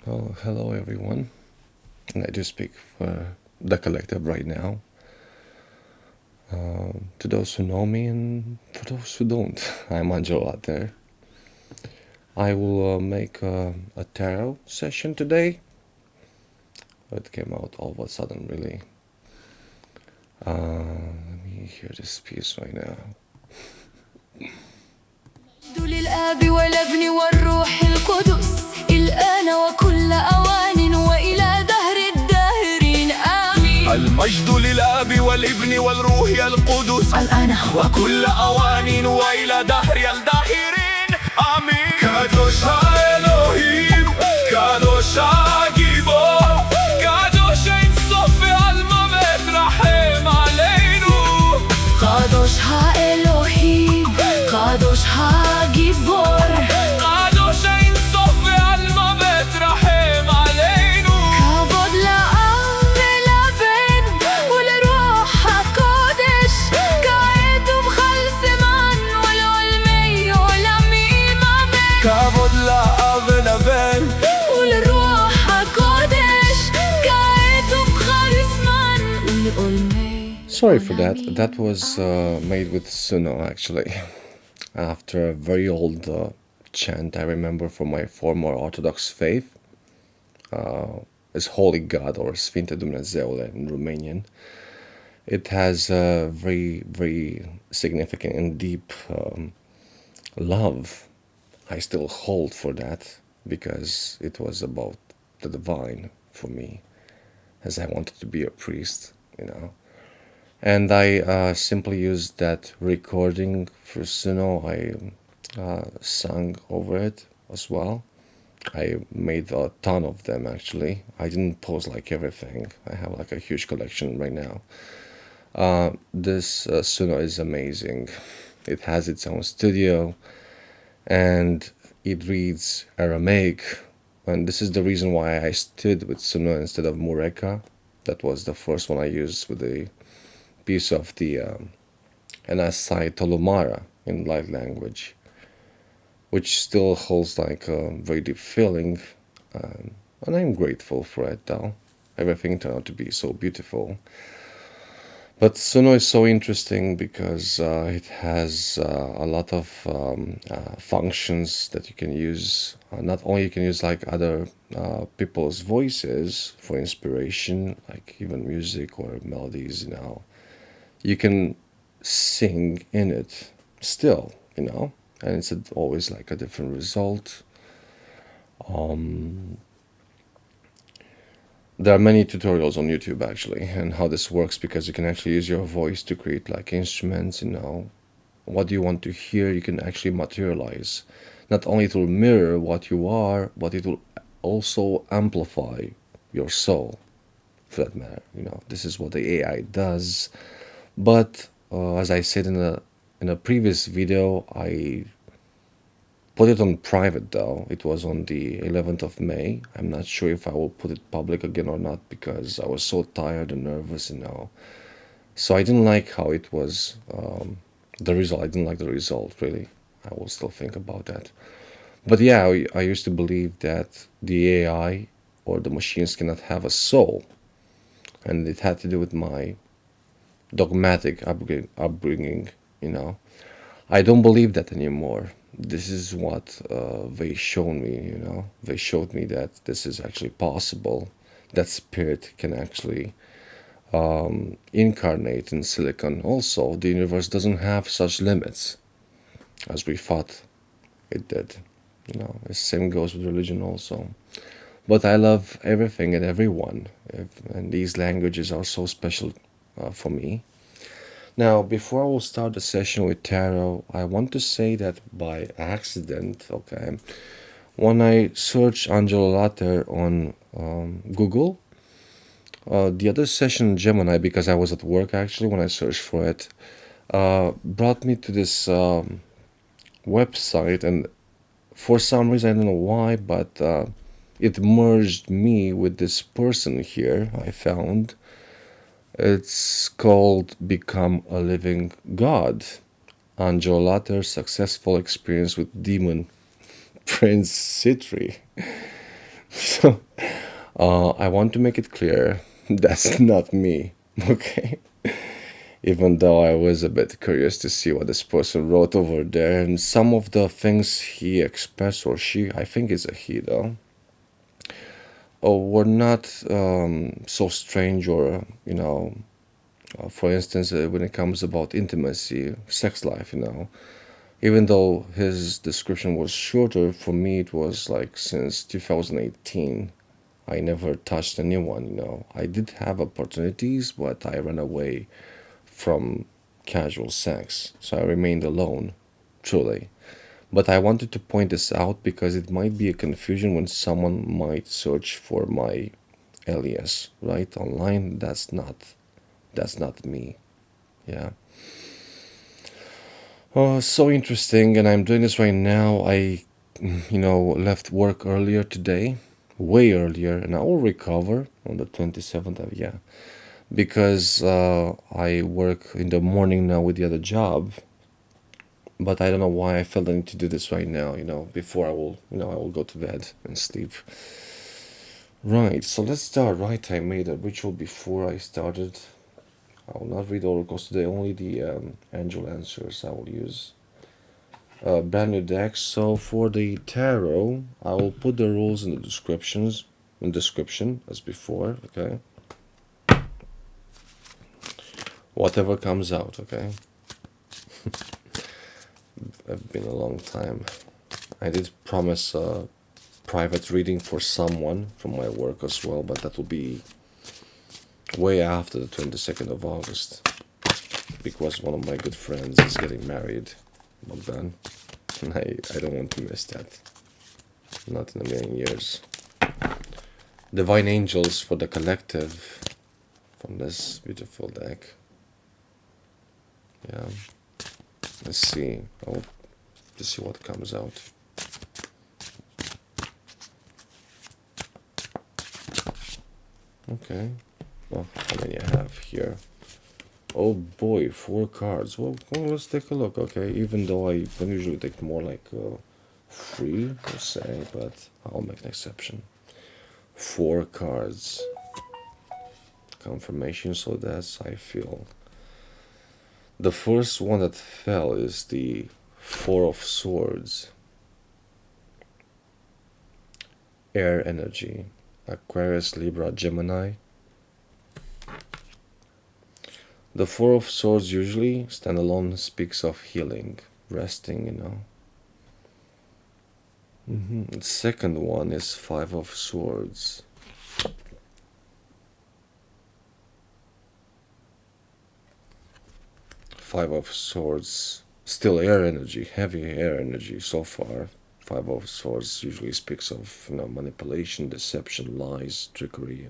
Oh, hello everyone. And I do speak for the collective right now. To those who know me and for those who don't, I'm angelolater. I will make a tarot session today. It came out all of a sudden, really. Let me hear this piece right now. للآب والابن والروح القدس الآن وكل أوان وإلى دهر الداهرين آمين. المجد للآب والابن والروح القدس الآن وكل أوان وإلى دهر الداهرين آمين. קדוש האלוהים, קדוש הגיבור, קדוש אין סוף ועל מוות רחם עלינו. قادوش האלוהים, قادوش הגיבור, קדוש אין סוף ועל מוות רחם עלינו. כבוד לאב ולבן ולרוח הקודש, כעת ובכל זמן ולעולמי עולמים אמן. כבוד לאב ולבן ולרוח הקודש, כעת ובכל זמן ולעולמי. Sorry for that. That was made with Suno, actually. After a very old chant I remember from my former Orthodox faith. Is Holy God, or Sfinte Dumnezeule in Romanian. It has a very, very significant and deep love. I still hold for that because it was about the divine for me, as I wanted to be a priest, you know. And I simply used that recording for Suno. I sang over it as well. I made a ton of them, actually. I didn't post like everything. I have like a huge collection right now. This Suno is amazing. It has its own studio and it reads Aramaic. And this is the reason why I stood with Suno instead of Mureka. That was the first one I used with the piece of the Anasai Tolomara in light language, which still holds like a very deep feeling, and I'm grateful for it though. Everything turned out to be so beautiful. But Suno is so interesting because it has a lot of functions that you can use. Not only you can use like other people's voices for inspiration, like even music or melodies, you know. You can sing in it still, you know, and it's always like a different result. There are many tutorials on YouTube actually, and how this works, because you can actually use your voice to create like instruments, you know. What you want to hear, you can actually materialize. Not only it will mirror what you are, but it will also amplify your soul, for that matter, you know. This is what the AI does. But as I said in a previous video, I put it on private though. It was on the 11th of May. I'm not sure if I will put it public again or not, because I was so tired and nervous, you know. So I didn't like how it was, the result. I didn't like the result, really. I will still think about that. But yeah, I used to believe that the AI or the machines cannot have a soul. And it had to do with my dogmatic upbringing, you know. I don't believe that anymore. This is what they shown me, you know. They showed me that this is actually possible, that spirit can actually incarnate in silicon. Also, the universe doesn't have such limits as we thought it did, you know. The same goes with religion also. But I love everything and everyone, and these languages are so special for me. Now, before I will start the session with tarot, I want to say that by accident, okay, when I searched angelolater on Google, the other session, Gemini, because I was at work actually when I searched for it, brought me to this website, and for some reason, I don't know why, but it merged me with this person here I found. It's called Become a Living God. Angelolater's successful experience with demon Prince Citri. So I want to make it clear that's not me, okay? Even though I was a bit curious to see what this person wrote over there, and some of the things he expressed, or she, I think it's a he though, were not so strange or, for instance, when it comes about intimacy, sex life, even though his description was shorter, for me it was like since 2018. I never touched anyone, I did have opportunities, but I ran away from casual sex, so I remained alone, truly. But I wanted to point this out because it might be a confusion when someone might search for my alias, right? Online, that's not me. Yeah. Oh, so interesting, and I'm doing this right now. I, left work earlier today, way earlier, and I will recover on the 27th of, yeah, because I work in the morning now with the other job, but I don't know why I felt I need to do this right now, before I will go to bed and sleep. Right, so let's start, right? I made a ritual before I started. I will not read oracles today, only the angel answers I will use. Brand new deck. So for the tarot, I will put the rules in the description as before, okay? Whatever comes out, okay? It's been a long time. I did promise a private reading for someone from my work as well, but that will be way after the 22nd of August because one of my good friends is getting married, Bogdan, and I don't want to miss that. Not in a million years. Divine Angels for the collective from this beautiful deck. Yeah. Let's see. I'll just see what comes out. Okay. Well, how many I have here? Oh boy, 4 cards. Well, let's take a look, okay? Even though I don't usually take more like 3, per se, but I'll make an exception. 4 cards. Confirmation, so that's I feel. The first one that fell is the Four of Swords. Air energy. Aquarius, Libra, Gemini. The Four of Swords usually, standalone, speaks of healing, resting. The second one is Five of Swords. Five of Swords, still air energy, heavy air energy so far. Five of Swords usually speaks of manipulation, deception, lies, trickery.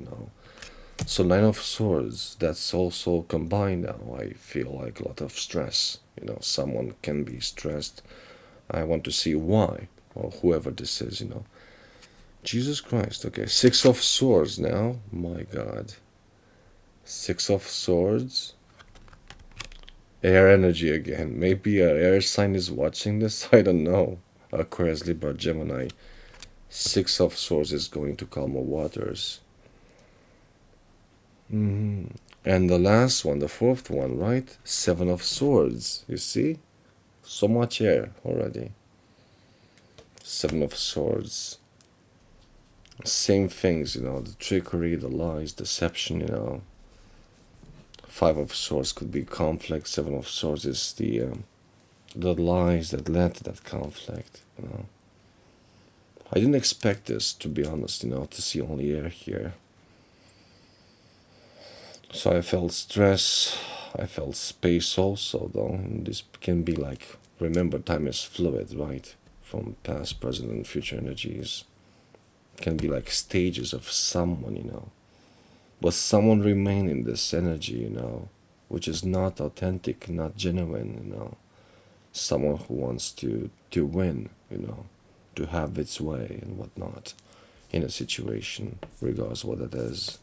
So Nine of Swords, that's also combined now. I feel like a lot of stress. Someone can be stressed. I want to see why, or whoever this is. Jesus Christ, okay. Six of Swords now, my God. Six of Swords. Air energy again. Maybe an air sign is watching this. I don't know. Aquarius, Libra, Gemini. Six of Swords is going to calmer waters. And the last one, the fourth one, right? Seven of Swords. You see? So much air already. Seven of Swords. Same things, the trickery, the lies, deception. Five of Swords could be conflict. Seven of Swords is the lies that led to that conflict. I didn't expect this, to be honest, to see only air here. So I felt stress, I felt space also, though. And this can be like, remember, time is fluid, right? From past, present, and future energies. It can be like stages of someone. But someone remain in this energy, which is not authentic, not genuine. Someone who wants to win, to have its way and whatnot in a situation, regardless what it is.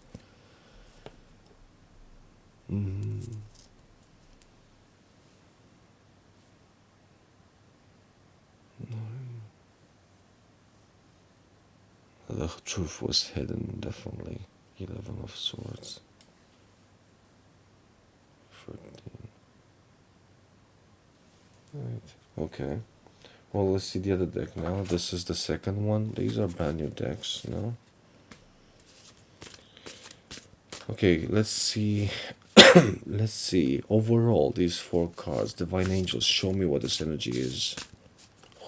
The truth was hidden, definitely. 11 of Swords. 13. Right. Okay. Well, let's see the other deck now. This is the second one. These are brand new decks, you know. Okay, let's see. Let's see. Overall, these four cards, Divine Angels, show me what this energy is.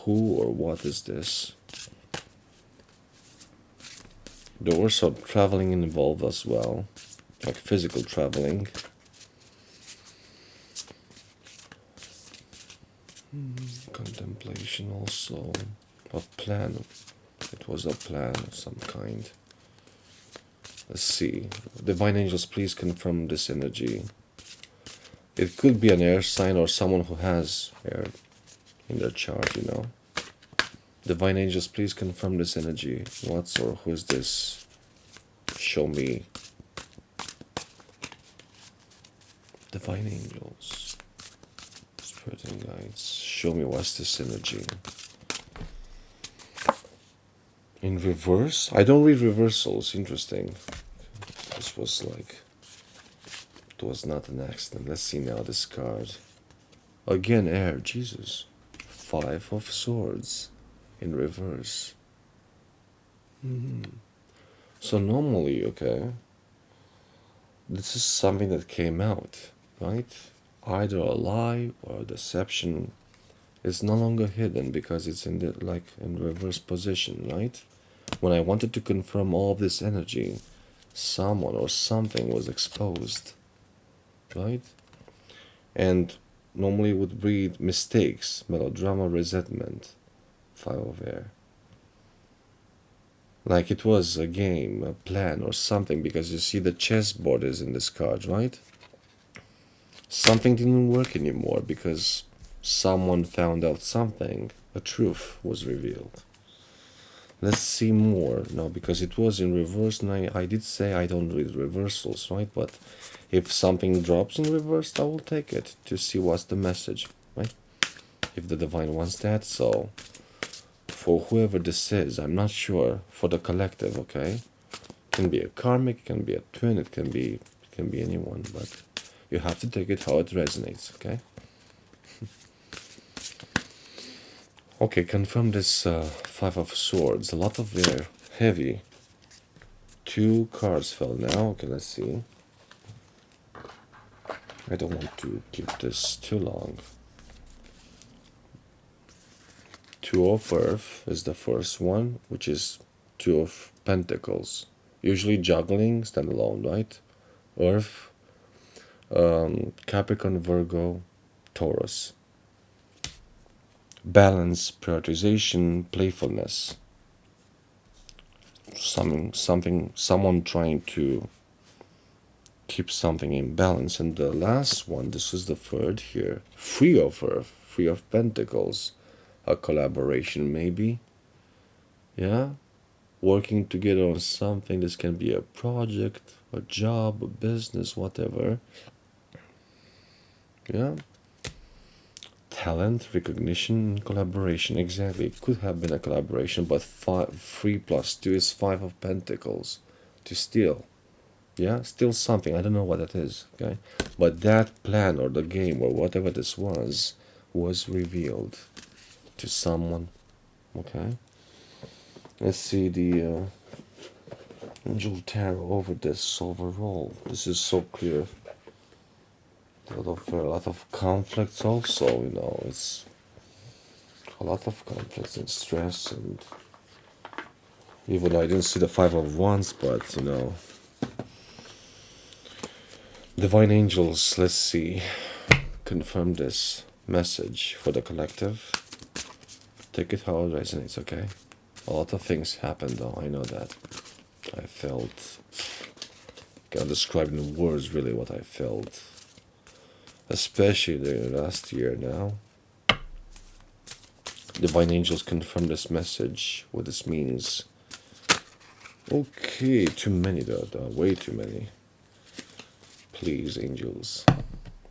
Who or what is this? There were some traveling involved as well, like physical traveling. Contemplation also. A plan. It was a plan of some kind. Let's see. Divine Angels, please confirm this energy. It could be an air sign or someone who has air in their chart, you know. Divine Angels, please confirm this energy. What's or who's this? Show me. Divine Angels, Spirit and Guides, show me what's this energy. In reverse? I don't read reversals. Interesting. This was like... It was not an accident. Let's see now this card. Again, air. Jesus. 5 of Swords. In reverse. So normally, okay, this is something that came out, right? Either a lie or a deception is no longer hidden because it's in the in reverse position, right? When I wanted to confirm all of this energy, someone or something was exposed, right? And normally would breed mistakes, melodrama, resentment. 5 of Air. Like it was a game, a plan or something, because you see the chessboard is in this card, right? Something didn't work anymore because someone found out something. A truth was revealed. Let's see more. No, because it was in reverse, and I did say I don't read reversals, right? But if something drops in reverse, I will take it to see what's the message, right? If the divine wants that. So for whoever this is, I'm not sure. For the collective, okay? It can be a karmic, it can be a twin, it can be anyone, but you have to take it how it resonates, okay? Okay, confirm this 5 of Swords. A lot of air, heavy. 2 cards fell now. Okay, let's see. I don't want to keep this too long. 2 of Earth is the first one, which is 2 of Pentacles. Usually juggling, stand alone, right? Earth, Capricorn, Virgo, Taurus. Balance, prioritization, playfulness. Someone trying to keep something in balance. And the last one, this is the third here. 3 of Earth, 3 of Pentacles. A collaboration maybe. Yeah? Working together on something. This can be a project, a job, a business, whatever. Yeah? Talent, recognition, collaboration. Exactly. It could have been a collaboration, but 3 plus 2 is 5 of Pentacles. To steal. Yeah? Steal something. I don't know what that is. Okay? But that plan or the game or whatever this was revealed to someone. Okay? Let's see the Angel Tarot over this overall. This is so clear. A lot of conflicts also, you know, it's a lot of conflicts and stress, and even though I didn't see the 5 of Wands, but you know, Divine Angels, let's see, confirm this message for the collective. Take it how it resonates, okay? A lot of things happened though, I know that. I felt, can't describe in words really what I felt. Especially the last year now. Divine Angels confirm this message, what this means. Okay, too many though, way too many. Please, angels.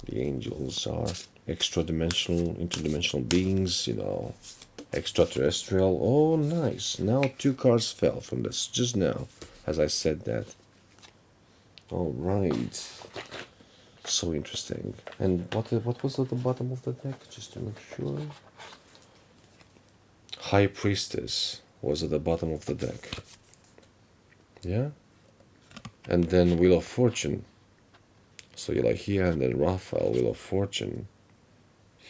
The angels are extra-dimensional, interdimensional beings, you know, Extraterrestrial. Oh, nice. Now two cards fell from this just now, as I said that. All right. So interesting. And what was at the bottom of the deck? Just to make sure. High Priestess was at the bottom of the deck. Yeah. And then Wheel of Fortune. So you're like here, and then Raphael, Wheel of Fortune.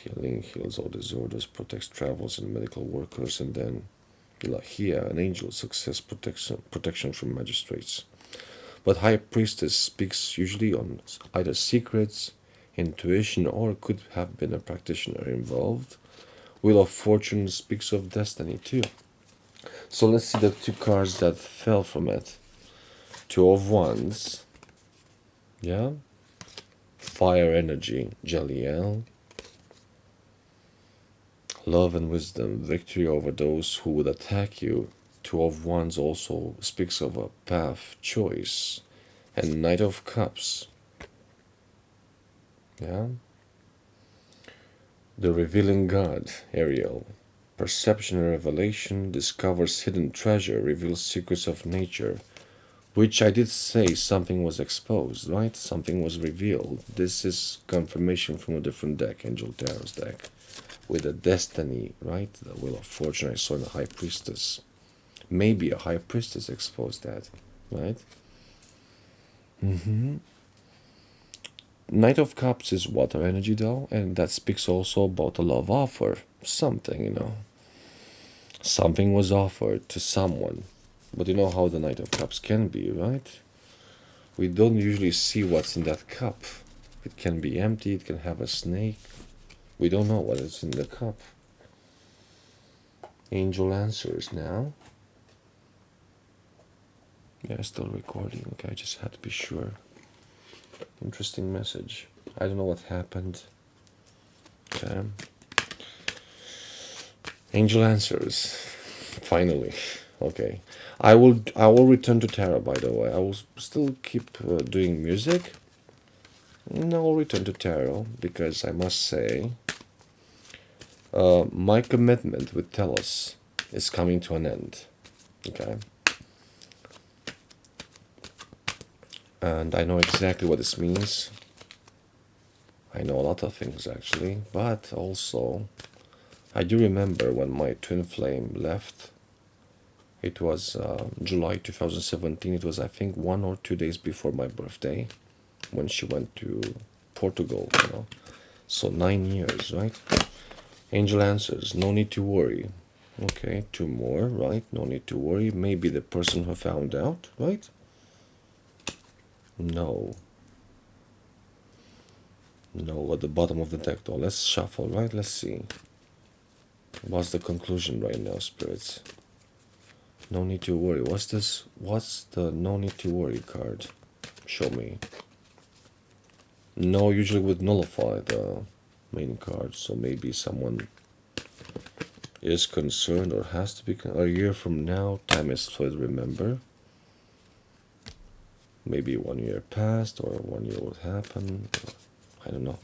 Healing, heals all disorders, protects travels and medical workers, and then here, an angel, success, protection from magistrates. But High Priestess speaks usually on either secrets, intuition, or could have been a practitioner involved. Wheel of Fortune speaks of destiny too. So let's see the two cards that fell from it. Two of Wands. Yeah. Fire energy, Jaliel. Love and wisdom, victory over those who would attack you. Two of Wands also speaks of a path, choice. And Knight of Cups. Yeah. The revealing God, Ariel. Perception and revelation, discovers hidden treasure, reveals secrets of nature. Which I did say something was exposed, right? Something was revealed. This is confirmation from a different deck, Angel Tarot's deck. With a destiny, right? The Wheel of Fortune I saw in the High Priestess. Maybe a High Priestess exposed that, right? Knight of Cups is water energy though, and that speaks also about a love offer. Something, Something was offered to someone. But you know how the Knight of Cups can be, right? We don't usually see what's in that cup. It can be empty, it can have a snake. We don't know what is in the cup. Angel answers now. Yeah, still recording. Okay, I just had to be sure. Interesting message. I don't know what happened. Okay. Angel answers. Finally. Okay. I will return to tarot, by the way. I will still keep doing music. And I will return to tarot because I must say my commitment with Telos is coming to an end. Okay. And I know exactly what this means. I know a lot of things actually, but also I do remember when my twin flame left. It was July 2017. It was, I think, 1 or 2 days before my birthday when she went to Portugal, So 9 years, right? Angel answers, no need to worry. Okay, 2 more, right? No need to worry. Maybe the person who found out, right? No. No, at the bottom of the deck though. Let's shuffle, right? Let's see. What's the conclusion right now, spirits? No need to worry. What's this? What's the no need to worry card? Show me. No, usually would nullify the main card. So maybe someone is concerned or has to be a year from now. Time is fluid, remember. Maybe 1 year passed or 1 year would happen. I don't know.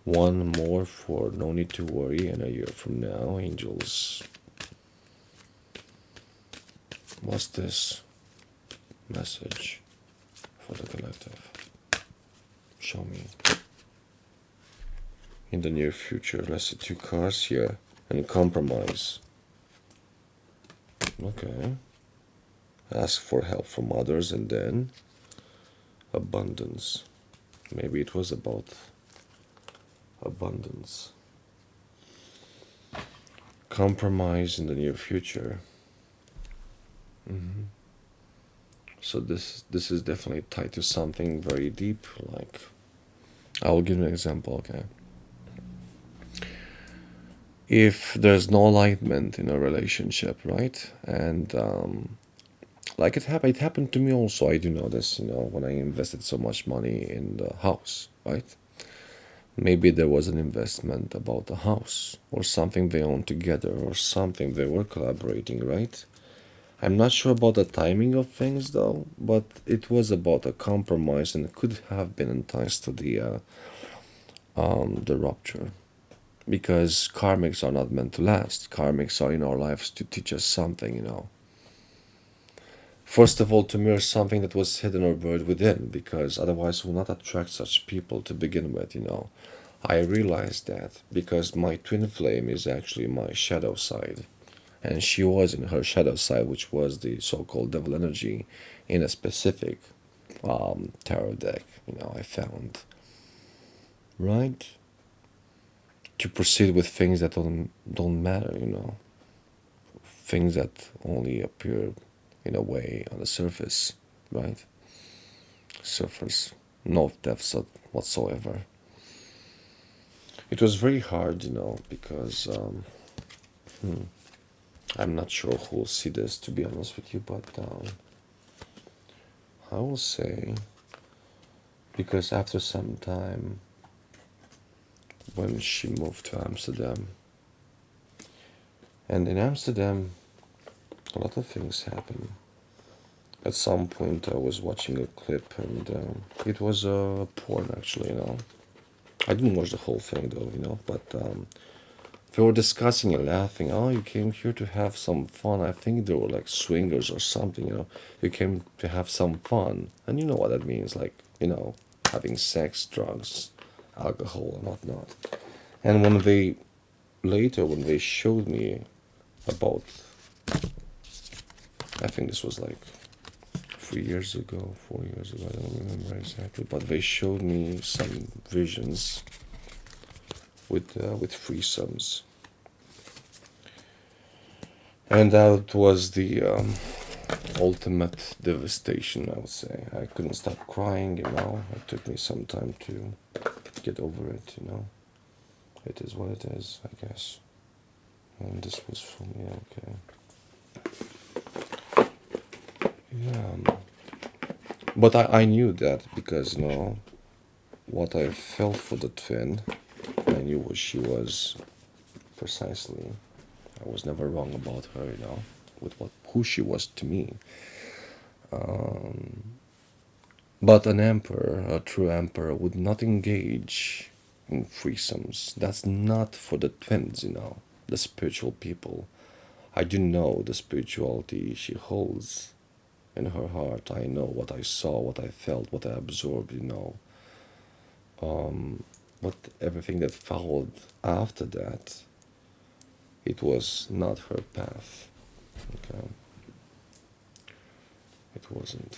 1 more for no need to worry, and a year from now, angels. What's this message for the collective? Show me. In the near future, let's see 2 cards here. And compromise. Okay. Ask for help from others, and then abundance. Maybe it was about abundance. Compromise in the near future. So this is definitely tied to something very deep. Like, I will give you an example. Okay. If there's no alignment in a relationship, right, and like it happened to me also. I do know this, when I invested so much money in the house, right? Maybe there was an investment about the house or something they owned together or something they were collaborating, right? I'm not sure about the timing of things though, but it was about a compromise and it could have been enticed to the rupture. because karmics are not meant to last. Karmics are in our lives to teach us something, First of all, to mirror something that was hidden or buried within, because otherwise we'll not attract such people to begin with. I realized that because my twin flame is actually my shadow side, and she was in her shadow side, which was the so-called devil energy, in a specific tarot deck. I found right to proceed with things that don't matter. Things that only appear in a way on the surface, right? Surface, no depths whatsoever. It was very hard, because I'm not sure who will see this, to be honest with you, but I will say, because after some time, when she moved to Amsterdam, and in Amsterdam, a lot of things happen. At some point, I was watching a clip, and it was porn, actually. I didn't watch the whole thing, though, but they were discussing and laughing. Oh, you came here to have some fun. I think they were like swingers or something. You came to have some fun. And you know what that means, like, having sex, drugs, alcohol, and whatnot. And when they showed me about, I think this was like 3 years ago, 4 years ago, I don't remember exactly, but they showed me some visions with threesomes, and that was the ultimate devastation. I would say I couldn't stop crying. It took me some time to get over it. It is what it is, I guess. And this was for me, okay. Yeah, but I knew that because what I felt for the twin, I knew what she was precisely. I was never wrong about her, with who she was to me. But an emperor, a true emperor, would not engage in threesomes. That's not for the twins, the spiritual people. I do know the spirituality she holds in her heart. I know what I saw, what I felt, what I absorbed. But everything that followed after that, it was not her path. Okay, it wasn't,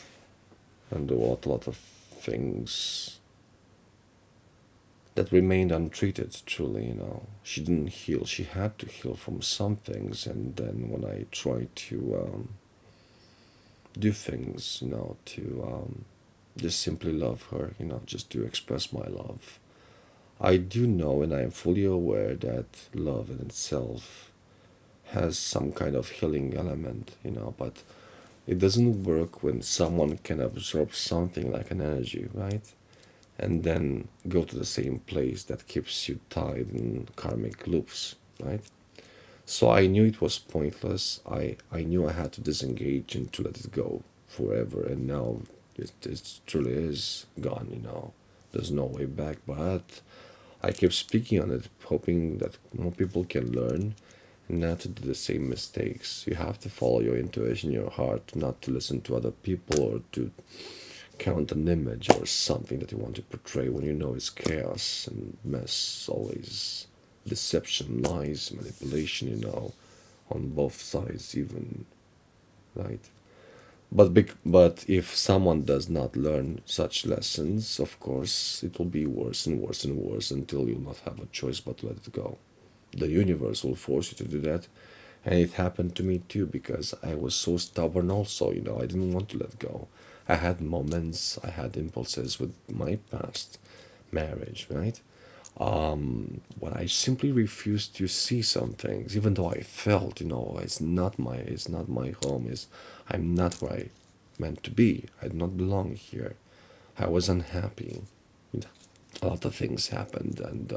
and there were a lot of things that remained untreated. Truly, she didn't heal. She had to heal from some things, and then when I tried to do things, to just simply love her, just to express my love. I do know and I am fully aware that love in itself has some kind of healing element, but it doesn't work when someone can absorb something like an energy, right? And then go to the same place that keeps you tied in karmic loops, right? So I knew it was pointless. I knew I had to disengage and to let it go forever. And now it truly is gone. There's no way back. But I kept speaking on it, hoping that more people can learn not to do the same mistakes. You have to follow your intuition, your heart, not to listen to other people or to count an image or something that you want to portray when you know it's chaos and mess, always deception, lies, manipulation, on both sides even, right? But if someone does not learn such lessons, of course, it will be worse and worse and worse until you'll not have a choice but to let it go. The universe will force you to do that. And it happened to me too because I was so stubborn also, I didn't want to let go. I had moments, I had impulses with my past marriage, right? When I simply refused to see some things, even though I felt, it's not my home, I'm not where I meant to be. I do not belong here. I was unhappy. A lot of things happened, and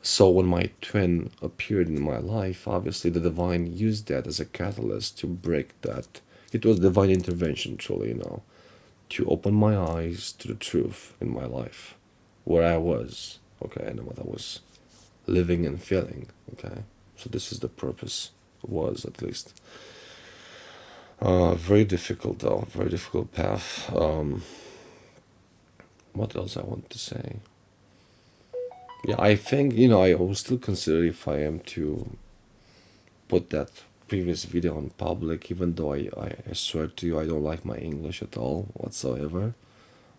so when my twin appeared in my life, obviously the divine used that as a catalyst to break that. It was divine intervention, truly, to open my eyes to the truth in my life, where I was, okay, and what I was living and feeling. Okay, so this is the purpose, was at least. Very difficult though, very difficult path. What else I want to say? Yeah, I think, I will still consider if I am to put that previous video on public, even though I swear to you, I don't like my English at all whatsoever.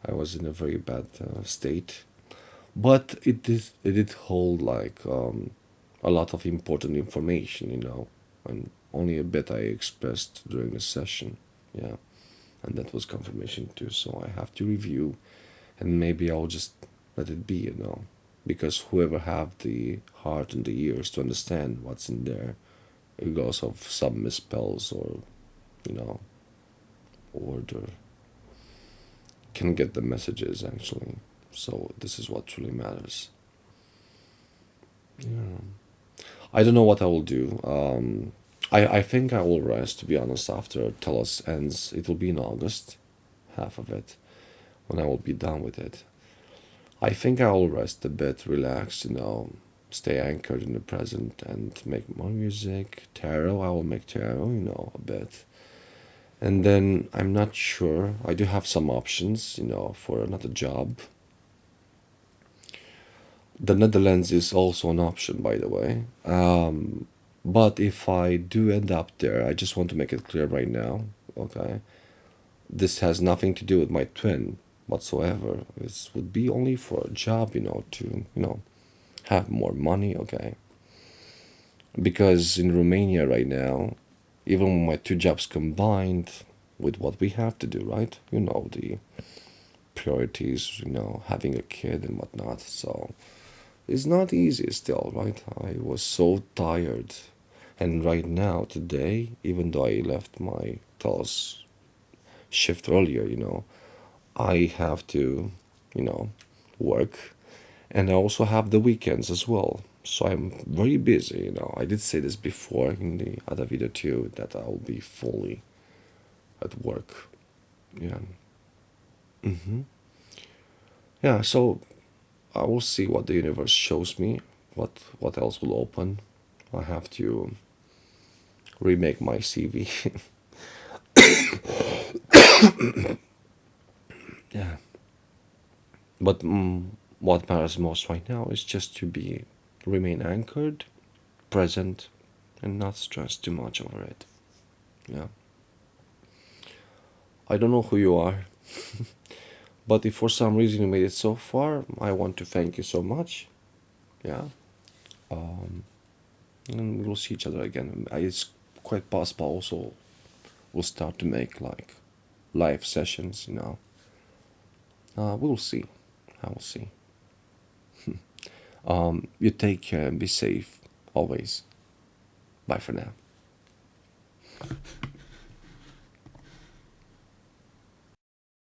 I was in a very bad state. But it did hold like a lot of important information, and only a bit I expressed during the session. Yeah, and that was confirmation too. So I have to review, and maybe I'll just let it be, because whoever have the heart and the ears to understand what's in there, regardless of some misspells or, order, can get the messages actually. So this is what truly matters. Yeah. I don't know what I will do. I think I will rest, to be honest, after Telos ends. It will be in August, half of it, when I will be done with it. I think I will rest a bit, relax, stay anchored in the present and make more music. Tarot, I will make tarot, a bit. And then I'm not sure. I do have some options, for another job. The Netherlands is also an option, by the way. But if I do end up there, I just want to make it clear right now, okay? This has nothing to do with my twin whatsoever. This would be only for a job, to, have more money, okay? Because in Romania right now, even with my two jobs combined, with what we have to do, right? The priorities, having a kid and whatnot. So it's not easy still, right? I was so tired. And right now, today, even though I left my TELOS shift earlier, I have to, work. And I also have the weekends as well. So I'm very busy, I did say this before in the other video too, that I'll be fully at work. Yeah. Yeah, so I will see what the universe shows me, what else will open. I have to remake my CV. Yeah. But what matters most right now is just to remain anchored, present, and not stress too much over it. Yeah. I don't know who you are, but if for some reason you made it so far, I want to thank you so much. Yeah. And we'll see each other again. It's quite possible also we'll start to make like live sessions, we'll see. I will see. You take care and be safe always. Bye for now.